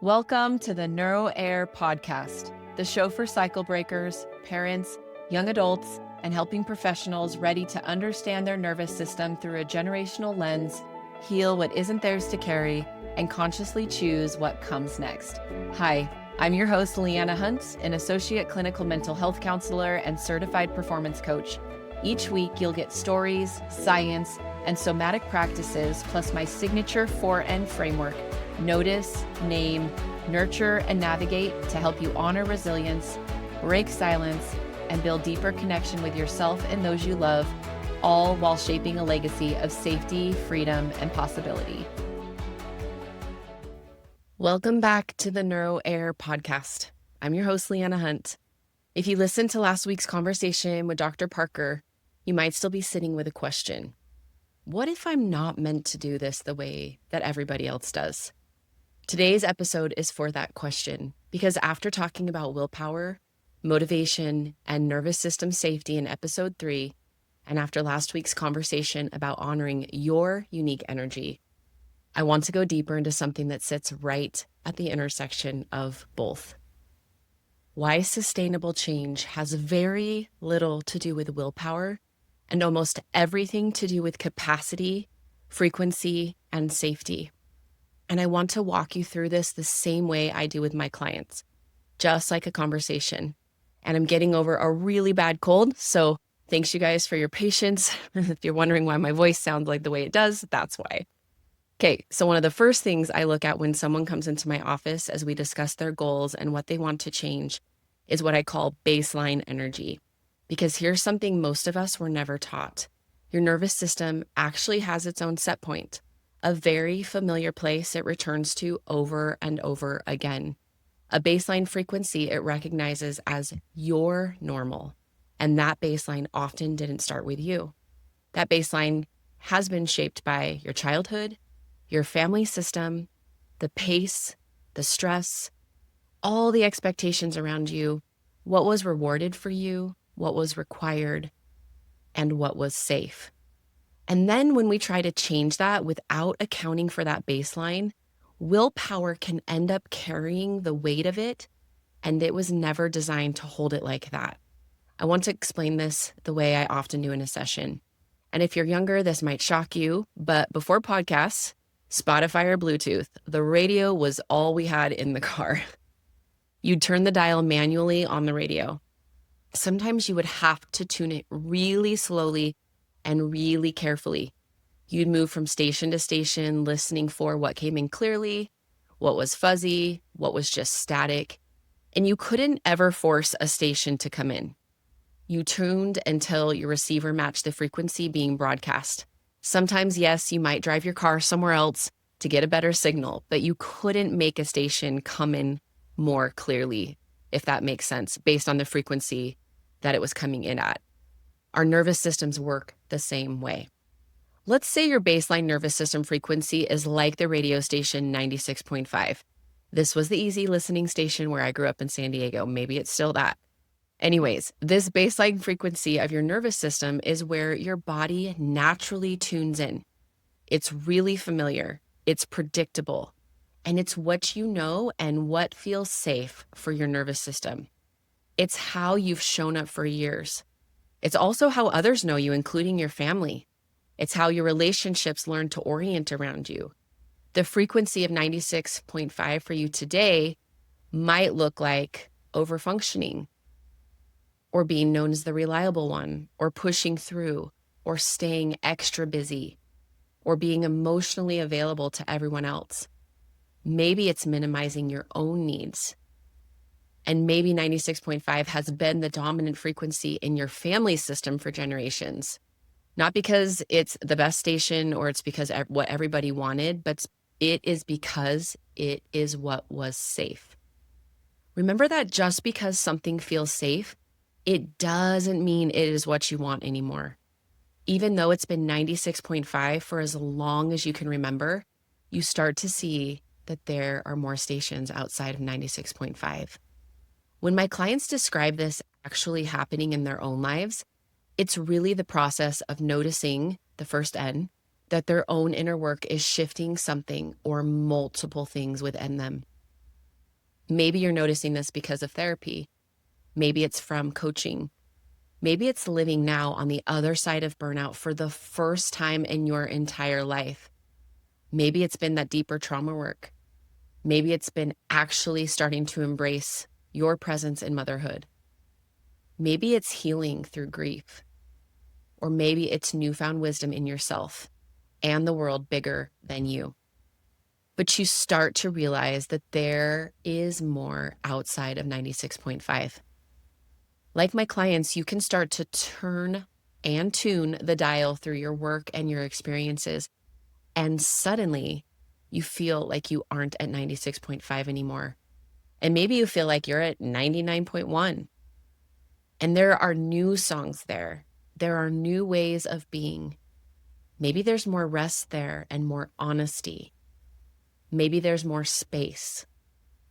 Welcome to the NeuroHeir Podcast, the show for cycle breakers, parents, young adults, and helping professionals ready to understand their nervous system through a generational lens, heal what isn't theirs to carry, and consciously choose what comes next. Hi, I'm your host, Leanna Hunt, an associate clinical mental health counselor and certified performance coach. Each week, you'll get stories, science, and somatic practices, plus my signature 4N framework: notice, name, nurture, and navigate, to help you honor resilience, break silence, and build deeper connection with yourself and those you love, all while shaping a legacy of safety, freedom, and possibility. Welcome back to the NeuroHeir Podcast. I'm your host, Leanna Hunt. If you listened to last week's conversation with Dr. Parker, you might still be sitting with a question. What if I'm not meant to do this the way that everybody else does? Today's episode is for that question, because after talking about willpower, motivation, and nervous system safety in episode 3, and after last week's conversation about honoring your unique energy, I want to go deeper into something that sits right at the intersection of both. Why sustainable change has very little to do with willpower and almost everything to do with capacity, frequency, and safety. And I want to walk you through this the same way I do with my clients, just like a conversation. And I'm getting over a really bad cold, so thanks you guys for your patience. If you're wondering why my voice sounds like the way it does, that's why. Okay, so one of the first things I look at when someone comes into my office as we discuss their goals and what they want to change is what I call baseline energy. Because here's something most of us were never taught. Your nervous system actually has its own set point, a very familiar place it returns to over and over again. A baseline frequency it recognizes as your normal. And that baseline often didn't start with you. That baseline has been shaped by your childhood, your family system, the pace, the stress, all the expectations around you, what was rewarded for you, what was required, and what was safe. And then when we try to change that without accounting for that baseline, willpower can end up carrying the weight of it, and it was never designed to hold it like that. I want to explain this the way I often do in a session. And if you're younger, this might shock you, but before podcasts, Spotify or Bluetooth, the radio was all we had in the car. You'd turn the dial manually on the radio. Sometimes you would have to tune it really slowly and really carefully. You'd move from station to station, listening for what came in clearly, what was fuzzy, what was just static, and you couldn't ever force a station to come in. You tuned until your receiver matched the frequency being broadcast. Sometimes, yes, you might drive your car somewhere else to get a better signal, but you couldn't make a station come in more clearly, if that makes sense, based on the frequency that it was coming in at. Our nervous systems work the same way. Let's say your baseline nervous system frequency is like the radio station 96.5. This was the easy listening station where I grew up in San Diego. Maybe it's still that. Anyways, this baseline frequency of your nervous system is where your body naturally tunes in. It's really familiar, it's predictable, and it's what you know and what feels safe for your nervous system. It's how you've shown up for years. It's also how others know you, including your family. It's how your relationships learn to orient around you. The frequency of 96.5 for you today might look like overfunctioning, or being known as the reliable one, or pushing through, or staying extra busy, or being emotionally available to everyone else. Maybe it's minimizing your own needs. And maybe 96.5 has been the dominant frequency in your family system for generations. Not because it's the best station or it's because what everybody wanted, but it is because it is what was safe. Remember that just because something feels safe, it doesn't mean it is what you want anymore. Even though it's been 96.5 for as long as you can remember, you start to see that there are more stations outside of 96.5. When my clients describe this actually happening in their own lives, it's really the process of noticing, the first N, that their own inner work is shifting something or multiple things within them. Maybe you're noticing this because of therapy. Maybe it's from coaching. Maybe it's living now on the other side of burnout for the first time in your entire life. Maybe it's been that deeper trauma work. Maybe it's been actually starting to embrace your presence in motherhood. Maybe it's healing through grief. Or maybe it's newfound wisdom in yourself and the world bigger than you. But you start to realize that there is more outside of 96.5. Like my clients, you can start to turn and tune the dial through your work and your experiences. And suddenly you feel like you aren't at 96.5 anymore. And maybe you feel like you're at 99.1. And there are new songs there. There are new ways of being. Maybe there's more rest there and more honesty. Maybe there's more space,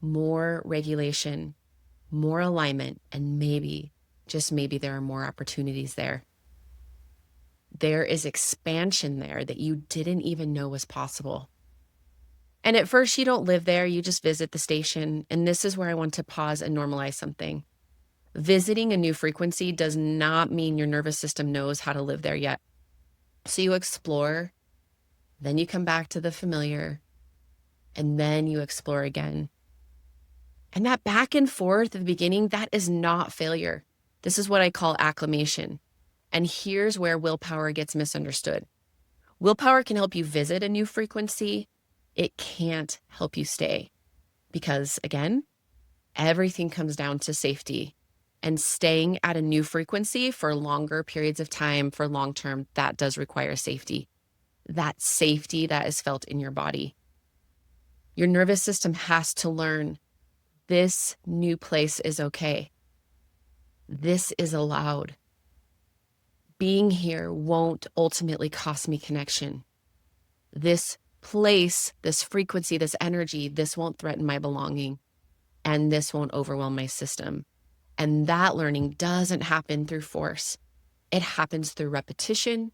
more regulation, more alignment, and maybe, just maybe, there are more opportunities there. There is expansion there that you didn't even know was possible. And at first, you don't live there, you just visit the station. And this is where I want to pause and normalize something. Visiting a new frequency does not mean your nervous system knows how to live there yet. So you explore, then you come back to the familiar, and then you explore again. And that back and forth at the beginning, that is not failure. This is what I call acclimation. And here's where willpower gets misunderstood. Willpower can help you visit a new frequency. It can't help you stay. Because again, everything comes down to safety. And staying at a new frequency for longer periods of time, for long term, that does require safety. That safety that is felt in your body. Your nervous system has to learn this new place is okay. This is allowed. Being here won't ultimately cost me connection. This place, this frequency, this energy, this won't threaten my belonging, and this won't overwhelm my system. And that learning doesn't happen through force. It happens through repetition.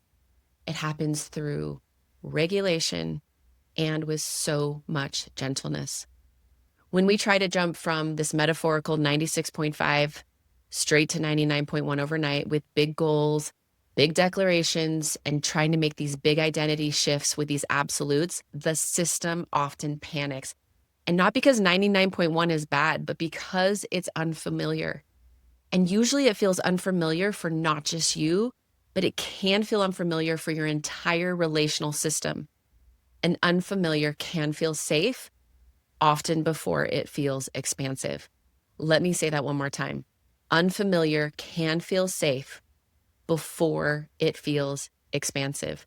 It happens through regulation and with so much gentleness. When we try to jump from this metaphorical 96.5 straight to 99.1 overnight with big goals, big declarations, and trying to make these big identity shifts with these absolutes, the system often panics. And not because 99.1 is bad, but because it's unfamiliar. And usually it feels unfamiliar for not just you, but it can feel unfamiliar for your entire relational system. And unfamiliar can feel safe, often before it feels expansive. Let me say that one more time. Unfamiliar can feel safe before it feels expansive.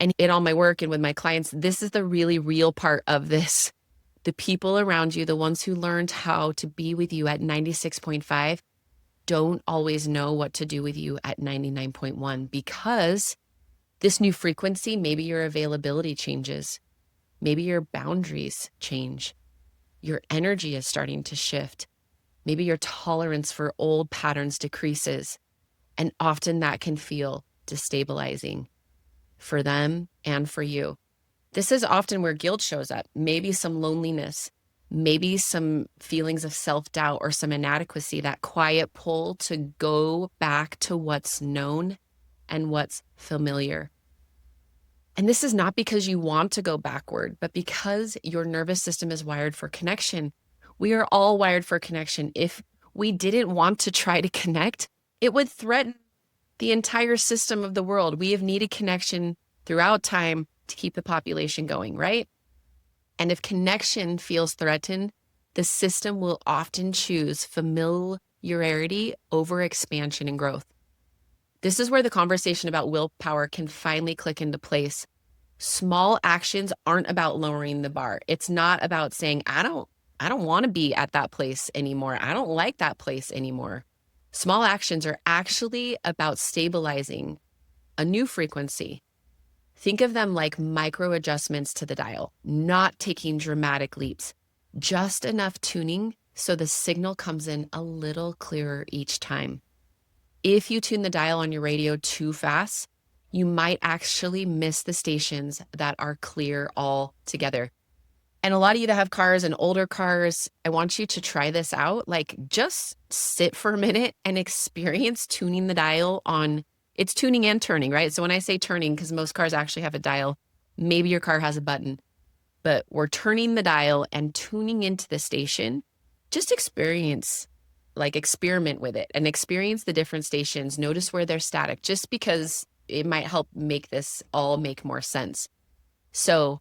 And in all my work and with my clients, this is the really real part of this. The people around you, the ones who learned how to be with you at 96.5, don't always know what to do with you at 99.1 because this new frequency, maybe your availability changes. Maybe your boundaries change. Your energy is starting to shift. Maybe your tolerance for old patterns decreases. And often that can feel destabilizing for them and for you. This is often where guilt shows up. Maybe some loneliness, maybe some feelings of self-doubt or some inadequacy, that quiet pull to go back to what's known and what's familiar. And this is not because you want to go backward, but because your nervous system is wired for connection. We are all wired for connection. If we didn't want to try to connect, it would threaten the entire system of the world. We have needed connection throughout time to keep the population going, right? And if connection feels threatened, the system will often choose familiarity over expansion and growth. This is where the conversation about willpower can finally click into place. Small actions aren't about lowering the bar. It's not about saying, I don't want to be at that place anymore. I don't like that place anymore. Small actions are actually about stabilizing a new frequency. Think of them like micro adjustments to the dial, not taking dramatic leaps, just enough tuning so the signal comes in a little clearer each time. If you tune the dial on your radio too fast, you might actually miss the stations that are clear altogether. And a lot of you that have cars and older cars, I want you to try this out. Like, just sit for a minute and experience tuning the dial on, it's tuning and turning, right? So when I say turning, because most cars actually have a dial, maybe your car has a button, but we're turning the dial and tuning into the station. Just experiment with it and experience the different stations. Notice where they're static, just because it might help make this all make more sense. So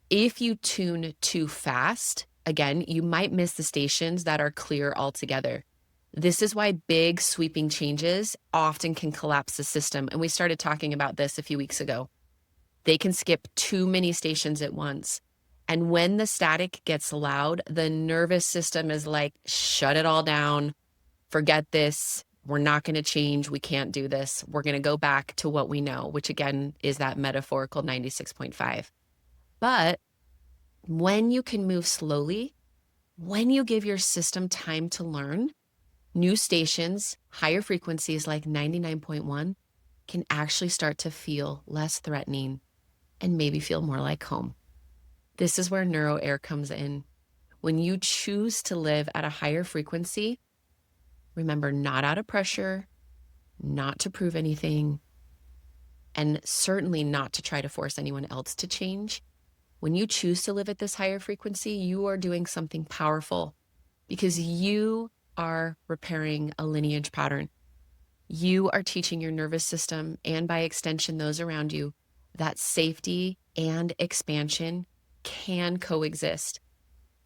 if you tune too fast, again, you might miss the stations that are clear altogether. This is why big sweeping changes often can collapse the system. And we started talking about this a few weeks ago. They can skip too many stations at once. And when the static gets loud, the nervous system is like, shut it all down. Forget this. We're not going to change. We can't do this. We're going to go back to what we know, which again is that metaphorical 96.5. But when you can move slowly, when you give your system time to learn, new stations, higher frequencies like 99.1 can actually start to feel less threatening and maybe feel more like home. This is where NeuroHeir comes in. When you choose to live at a higher frequency, remember, not out of pressure, not to prove anything, and certainly not to try to force anyone else to change. When you choose to live at this higher frequency, you are doing something powerful because you are repairing a lineage pattern. You are teaching your nervous system, and by extension, those around you, that safety and expansion can coexist.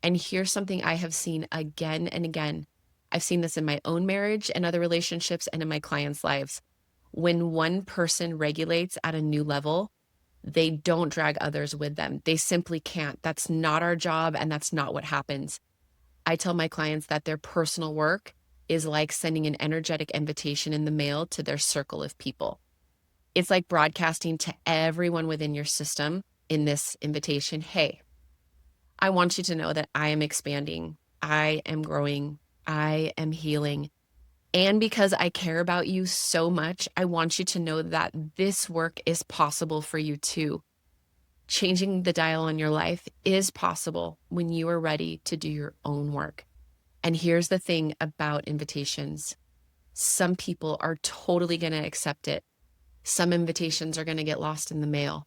And here's something I have seen again and again. I've seen this in my own marriage and other relationships and in my clients' lives. When one person regulates at a new level, they don't drag others with them. They simply can't. That's not our job, and that's not what happens. I tell my clients that their personal work is like sending an energetic invitation in the mail to their circle of people. It's like broadcasting to everyone within your system in this invitation, hey, I want you to know that I am expanding, I am growing, I am healing. And because I care about you so much, I want you to know that this work is possible for you too. Changing the dial on your life is possible when you are ready to do your own work. And here's the thing about invitations. Some people are totally going to accept it. Some invitations are going to get lost in the mail.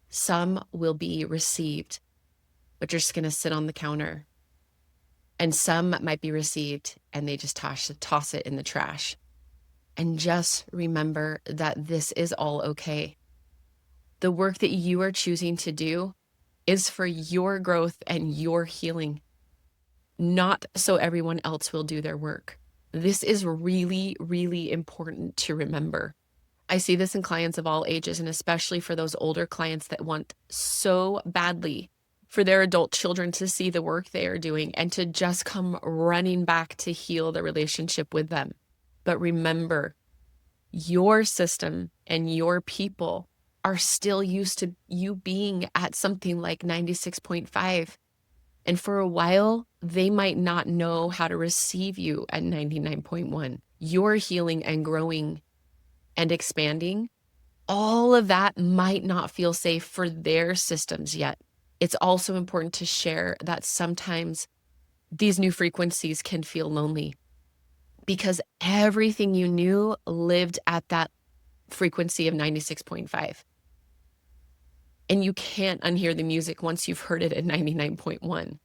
Some will be received, but you're just going to sit on the counter. And some might be received and they just toss it in the trash. And just remember that this is all okay. The work that you are choosing to do is for your growth and your healing, not so everyone else will do their work. This is really, really important to remember. I see this in clients of all ages, and especially for those older clients that want so badly for their adult children to see the work they are doing and to just come running back to heal the relationship with them. But remember, your system and your people are still used to you being at something like 96.5. And for a while, they might not know how to receive you at 99.1. You're healing and growing and expanding. All of that might not feel safe for their systems yet. It's also important to share that sometimes these new frequencies can feel lonely because everything you knew lived at that frequency of 96.5. And you can't unhear the music once you've heard it at 99.1.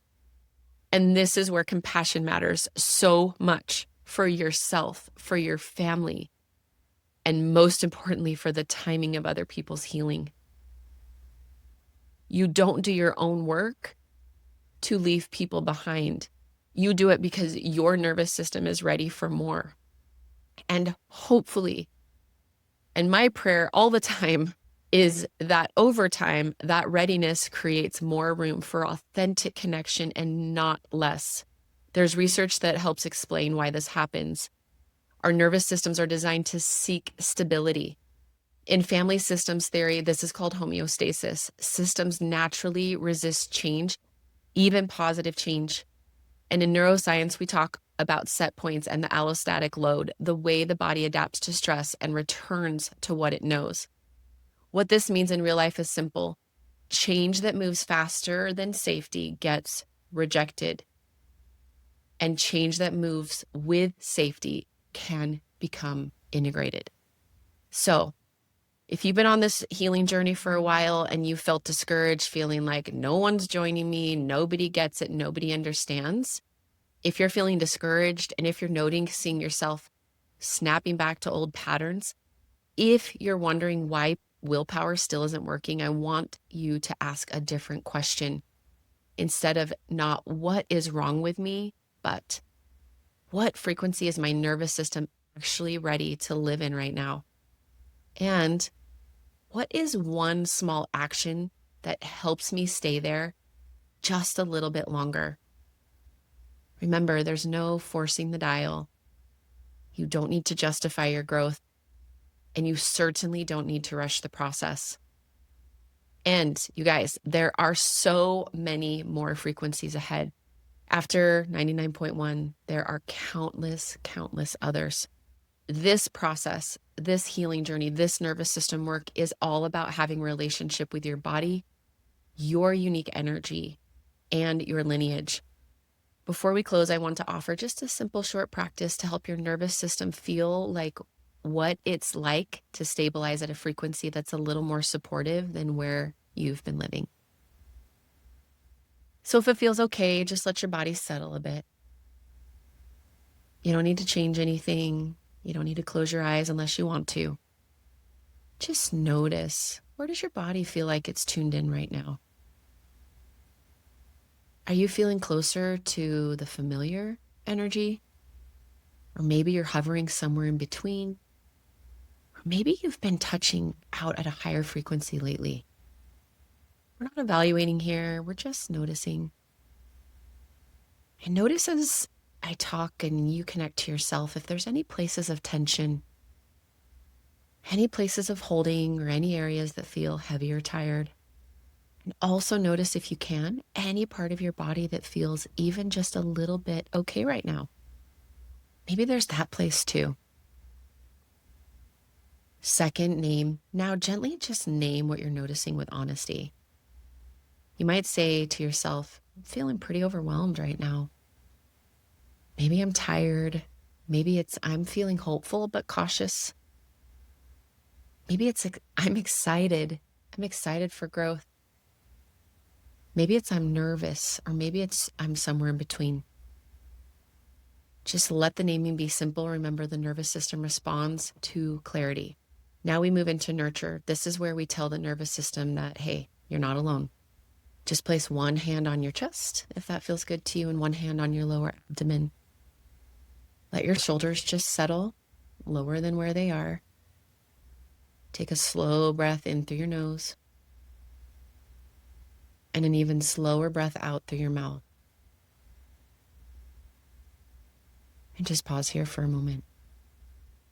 And this is where compassion matters so much for yourself, for your family, and most importantly, for the timing of other people's healing. You don't do your own work to leave people behind. You do it because your nervous system is ready for more. And hopefully, and my prayer all the time is that over time, that readiness creates more room for authentic connection and not less. There's research that helps explain why this happens. Our nervous systems are designed to seek stability. In family systems theory, this is called homeostasis. Systems naturally resist change, even positive change. And in neuroscience, we talk about set points and the allostatic load, the way the body adapts to stress and returns to what it knows. What this means in real life is simple. Change that moves faster than safety gets rejected, and change that moves with safety can become integrated. So if you've been on this healing journey for a while and you felt discouraged, feeling like no one's joining me, nobody gets it, nobody understands, if you're feeling discouraged and if you're noticing yourself snapping back to old patterns, if you're wondering why willpower still isn't working, I want you to ask a different question. Instead of not what is wrong with me, but what frequency is my nervous system actually ready to live in right now? And what is one small action that helps me stay there just a little bit longer? Remember, there's no forcing the dial. You don't need to justify your growth, and you certainly don't need to rush the process. And you guys, there are so many more frequencies ahead. After 99.1, there are countless others. This process, this healing journey, this nervous system work is all about having a relationship with your body, your unique energy, and your lineage. Before we close, I want to offer just a simple short practice to help your nervous system feel like what it's like to stabilize at a frequency that's a little more supportive than where you've been living. So if it feels okay, just let your body settle a bit. You don't need to change anything. You don't need to close your eyes unless you want to. Just notice, where does your body feel like it's tuned in right now? Are you feeling closer to the familiar energy? Or maybe you're hovering somewhere in between? Or maybe you've been touching out at a higher frequency lately. We're not evaluating here, we're just noticing. And notice as I talk and you connect to yourself, if there's any places of tension, any places of holding, or any areas that feel heavy or tired. And also notice, if you can, any part of your body that feels even just a little bit okay right now. Maybe there's that place too. Second, now gently just name what you're noticing with honesty. You might say to yourself, I'm feeling pretty overwhelmed right now. Maybe I'm tired. Maybe it's I'm feeling hopeful but cautious. Maybe it's I'm excited. I'm excited for growth. Maybe it's I'm nervous, or maybe it's I'm somewhere in between. Just let the naming be simple. Remember, the nervous system responds to clarity. Now we move into nurture. This is where we tell the nervous system that, hey, you're not alone. Just place one hand on your chest, if that feels good to you, and one hand on your lower abdomen. Let your shoulders just settle lower than where they are. Take a slow breath in through your nose, and an even slower breath out through your mouth. And just pause here for a moment.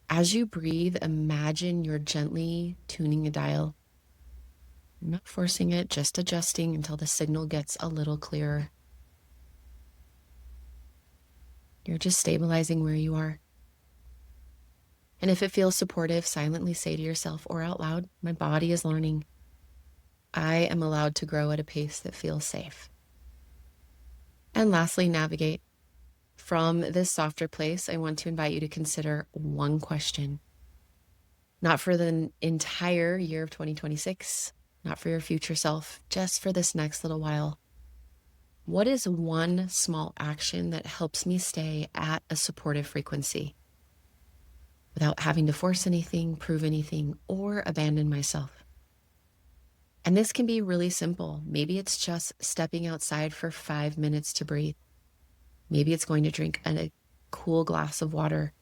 As you breathe, imagine you're gently tuning a dial. Not forcing it, just adjusting until the signal gets a little clearer. You're just stabilizing where you are. And if it feels supportive, silently say to yourself or out loud, my body is learning. I am allowed to grow at a pace that feels safe. And lastly, navigate. From this softer place, I want to invite you to consider one question. Not for the entire year of 2026, not for your future self, just for this next little while. What is one small action that helps me stay at a supportive frequency without having to force anything, prove anything, or abandon myself? And this can be really simple. Maybe it's just stepping outside for 5 minutes to breathe. Maybe it's going to drink a cool glass of water.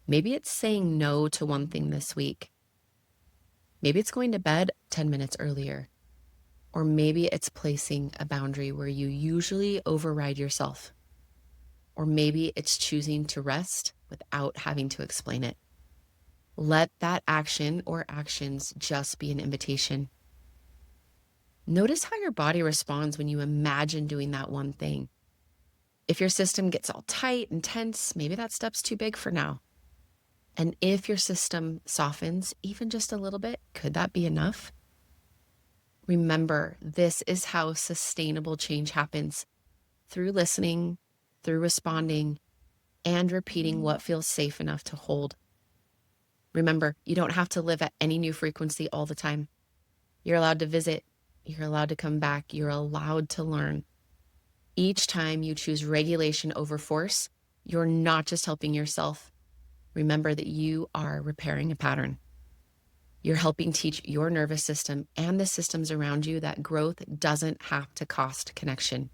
Maybe it's saying no to one thing this week. Maybe it's going to bed 10 minutes earlier. Or maybe it's placing a boundary where you usually override yourself. Or maybe it's choosing to rest without having to explain it. Let that action or actions just be an invitation. Notice how your body responds when you imagine doing that one thing. If your system gets all tight and tense, maybe that step's too big for now. And if your system softens even just a little bit, could that be enough? Remember, this is how sustainable change happens, through listening, through responding, and repeating what feels safe enough to hold. Remember, you don't have to live at any new frequency all the time. You're allowed to visit. You're allowed to come back. You're allowed to learn. Each time you choose regulation over force, you're not just helping yourself. Remember that you are repairing a pattern. You're helping teach your nervous system and the systems around you that growth doesn't have to cost connection.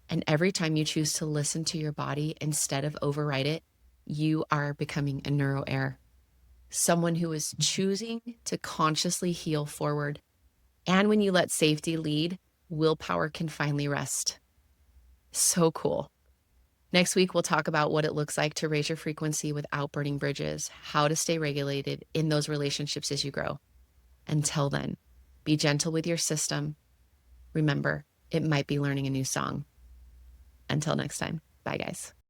And every time you choose to listen to your body instead of override it, you are becoming a NeuroHeir, someone who is choosing to consciously heal forward. And when you let safety lead, willpower can finally rest. So cool. Next week, we'll talk about what it looks like to raise your frequency without burning bridges, how to stay regulated in those relationships as you grow. Until then, be gentle with your system. Remember, it might be learning a new song. Until next time, bye guys.